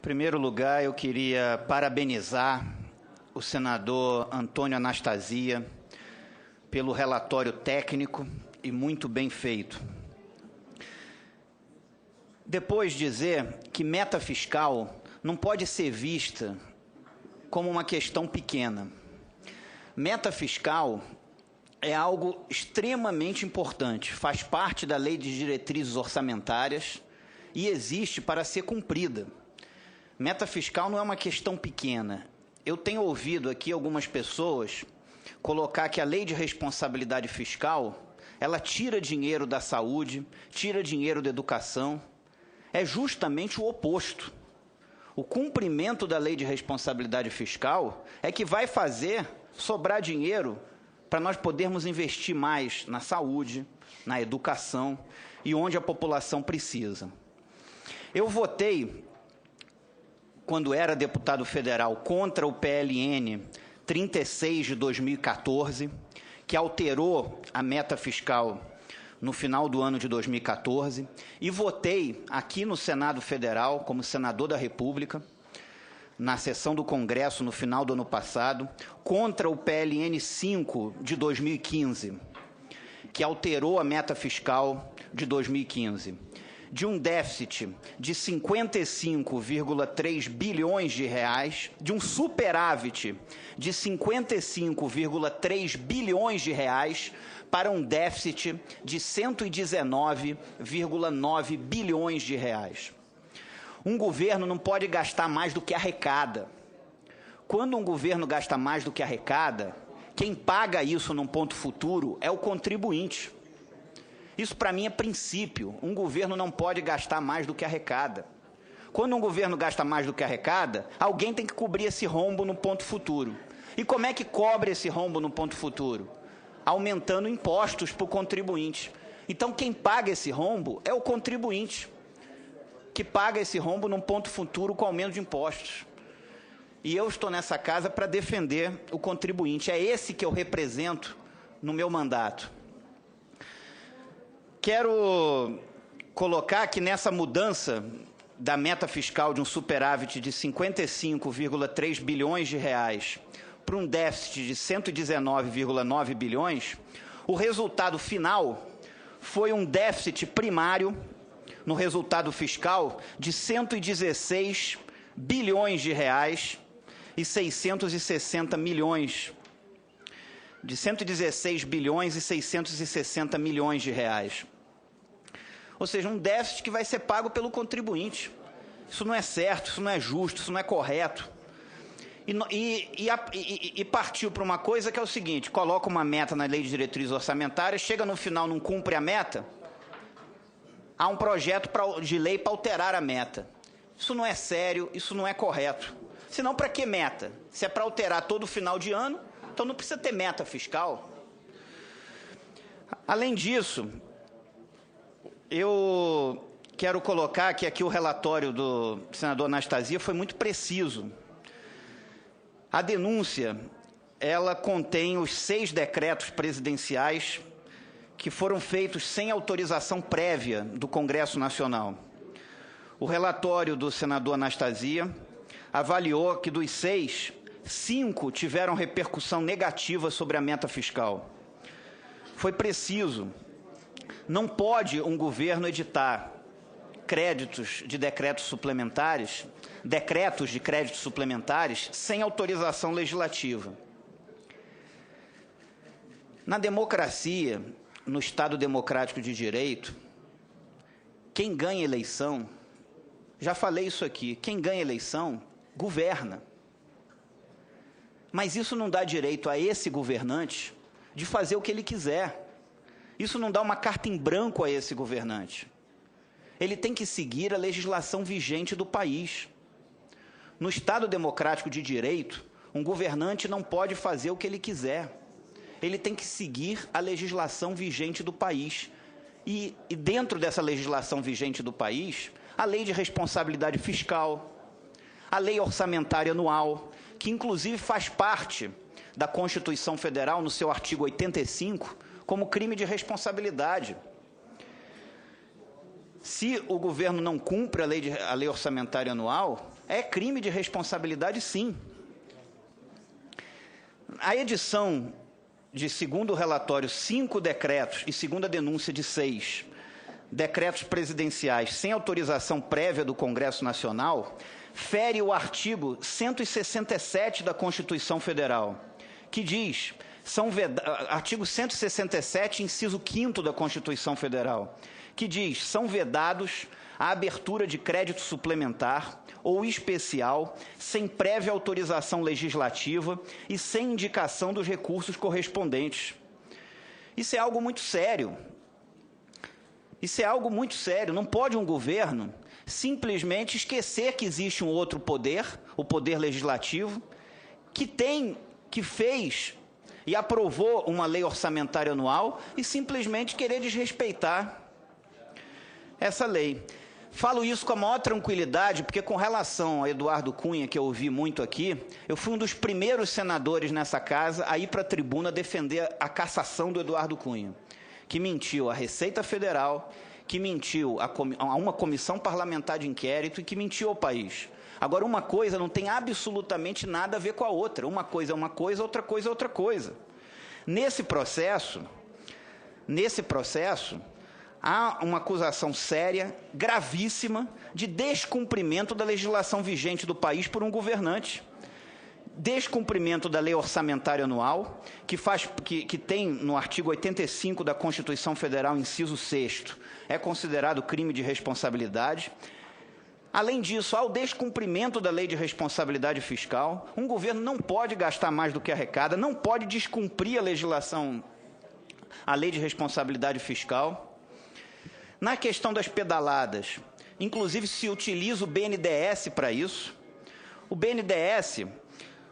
primeiro lugar, eu queria parabenizar o senador Antônio Anastasia pelo relatório técnico e muito bem feito. Depois dizer que meta fiscal não pode ser vista como uma questão pequena. Meta fiscal é algo extremamente importante, faz parte da Lei de Diretrizes Orçamentárias e existe para ser cumprida. Meta fiscal não é uma questão pequena. Eu tenho ouvido aqui algumas pessoas colocar que a Lei de Responsabilidade Fiscal, ela tira dinheiro da saúde, tira dinheiro da educação. É justamente o oposto. O cumprimento da Lei de Responsabilidade Fiscal é que vai fazer sobrar dinheiro para nós podermos investir mais na saúde, na educação e onde a população precisa. Eu votei, quando era deputado federal, contra o PLN 36 de 2014, que alterou a meta fiscal no final do ano de 2014, e votei aqui no Senado Federal, como senador da República, na sessão do Congresso no final do ano passado, contra o PLN 5 de 2015, que alterou a meta fiscal de 2015. De um déficit de 55,3 bilhões de reais, de um superávit de 55,3 bilhões de reais, para um déficit de 119,9 bilhões de reais. Um governo não pode gastar mais do que arrecada. Quando um governo gasta mais do que arrecada, quem paga isso num ponto futuro é o contribuinte. Isso, para mim, é princípio. Um governo não pode gastar mais do que arrecada. Quando um governo gasta mais do que arrecada, alguém tem que cobrir esse rombo no ponto futuro. E como é que cobre esse rombo no ponto futuro? Aumentando impostos para o contribuinte. Então, quem paga esse rombo é o contribuinte, que paga esse rombo num ponto futuro com aumento de impostos. E eu estou nessa casa para defender o contribuinte. É esse que eu represento no meu mandato. Quero colocar que nessa mudança da meta fiscal de um superávit de 55,3 bilhões de reais para um déficit de 119,9 bilhões, o resultado final foi um déficit primário no resultado fiscal de 116 bilhões de reais e 660 milhões, de 116 bilhões e 660 milhões de reais. Ou seja, um déficit que vai ser pago pelo contribuinte. Isso não é certo, isso não é justo, isso não é correto. E partiu para uma coisa que é o seguinte: coloca uma meta na Lei de Diretrizes Orçamentárias, chega no final, não cumpre a meta, há um projeto de lei para alterar a meta. Isso não é sério, isso não é correto. Senão, para que meta? Se é para alterar todo final de ano, então não precisa ter meta fiscal. Além disso, eu quero colocar que aqui o relatório do senador Anastasia foi muito preciso. A denúncia, ela contém os 6 decretos presidenciais que foram feitos sem autorização prévia do Congresso Nacional. O relatório do senador Anastasia avaliou que dos 6, 5 tiveram repercussão negativa sobre a meta fiscal. Foi preciso. Não pode um governo editar decretos de créditos suplementares, sem autorização legislativa. Na democracia, no Estado democrático de direito, quem ganha eleição, já falei isso aqui, quem ganha eleição governa. Mas isso não dá direito a esse governante de fazer o que ele quiser. Isso não dá uma carta em branco a esse governante. Ele tem que seguir a legislação vigente do país. No Estado democrático de direito, um governante não pode fazer o que ele quiser. Ele tem que seguir a legislação vigente do país. E dentro dessa legislação vigente do país, a Lei de Responsabilidade Fiscal, a Lei Orçamentária Anual, que inclusive faz parte da Constituição Federal, no seu artigo 85, como crime de responsabilidade. Se o governo não cumpre a lei orçamentária anual, é crime de responsabilidade, sim. A edição de, segundo o relatório, 5 decretos e segundo a denúncia de 6 decretos presidenciais sem autorização prévia do Congresso Nacional, fere o artigo 167 da Constituição Federal, que diz, artigo 167, inciso 5º da Constituição Federal, que diz, são vedados a abertura de crédito suplementar ou especial, sem prévia autorização legislativa e sem indicação dos recursos correspondentes. Isso é algo muito sério. Isso é algo muito sério. Não pode um governo simplesmente esquecer que existe um outro poder, o poder legislativo, que fez e aprovou uma lei orçamentária anual e simplesmente querer desrespeitar essa lei. Falo isso com a maior tranquilidade, porque com relação a Eduardo Cunha, que eu ouvi muito aqui, eu fui um dos primeiros senadores nessa casa a ir para a tribuna defender a cassação do Eduardo Cunha, que mentiu à Receita Federal, que mentiu a uma comissão parlamentar de inquérito e que mentiu ao país. Agora, uma coisa não tem absolutamente nada a ver com a outra. Uma coisa é uma coisa, outra coisa é outra coisa. Nesse processo, há uma acusação séria, gravíssima, de descumprimento da legislação vigente do país por um governante. Descumprimento da lei orçamentária anual, que tem no artigo 85 da Constituição Federal, inciso 6º, é considerado crime de responsabilidade. Além disso, há o descumprimento da lei de responsabilidade fiscal. Um governo não pode gastar mais do que arrecada, não pode descumprir a lei de responsabilidade fiscal. Na questão das pedaladas, inclusive se utiliza o BNDES para isso. O BNDES,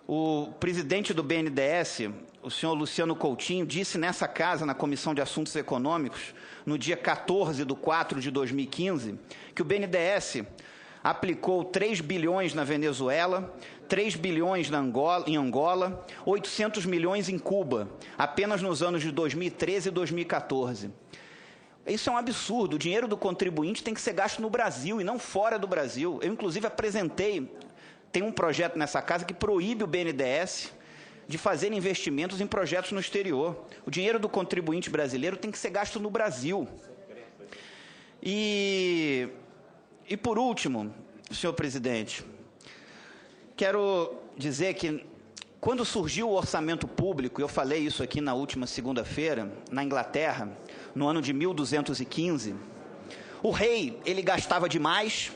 o presidente do BNDES, o senhor Luciano Coutinho, disse nessa casa, na Comissão de Assuntos Econômicos, no dia 14/4/2015, que o BNDES aplicou 3 bilhões na Venezuela, 3 bilhões em Angola, 800 milhões em Cuba, apenas nos anos de 2013 e 2014. Isso é um absurdo. O dinheiro do contribuinte tem que ser gasto no Brasil e não fora do Brasil. Eu, inclusive, tem um projeto nessa casa que proíbe o BNDES de fazer investimentos em projetos no exterior. O dinheiro do contribuinte brasileiro tem que ser gasto no Brasil. E por último, senhor presidente, quero dizer que quando surgiu o orçamento público, eu falei isso aqui na última segunda-feira, na Inglaterra, no ano de 1215, o rei, ele gastava demais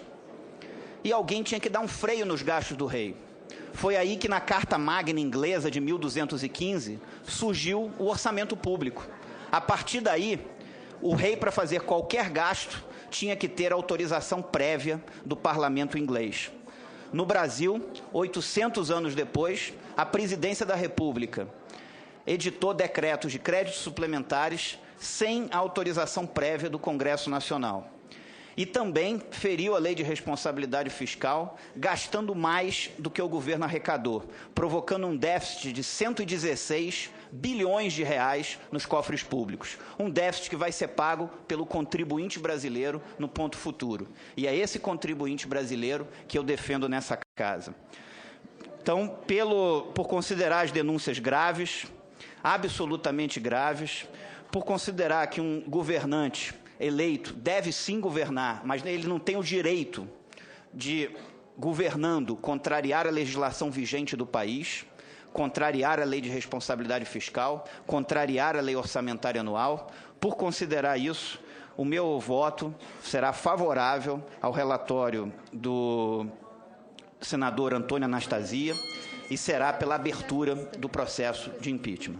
e alguém tinha que dar um freio nos gastos do rei. Foi aí que na Carta Magna inglesa de 1215 surgiu o orçamento público. A partir daí, o rei, para fazer qualquer gasto, tinha que ter autorização prévia do parlamento inglês. No Brasil, 800 anos depois, a presidência da República editou decretos de créditos suplementares sem a autorização prévia do Congresso Nacional. E também feriu a lei de responsabilidade fiscal, gastando mais do que o governo arrecadou, provocando um déficit de 116 bilhões de reais nos cofres públicos. Um déficit que vai ser pago pelo contribuinte brasileiro no ponto futuro. E é esse contribuinte brasileiro que eu defendo nessa casa. Então, por considerar as denúncias graves, absolutamente graves, por considerar que um governante eleito deve sim governar, mas ele não tem o direito de, governando, contrariar a legislação vigente do país, contrariar a lei de responsabilidade fiscal, contrariar a lei orçamentária anual. Por considerar isso, o meu voto será favorável ao relatório do senador Antônio Anastasia e será pela abertura do processo de impeachment.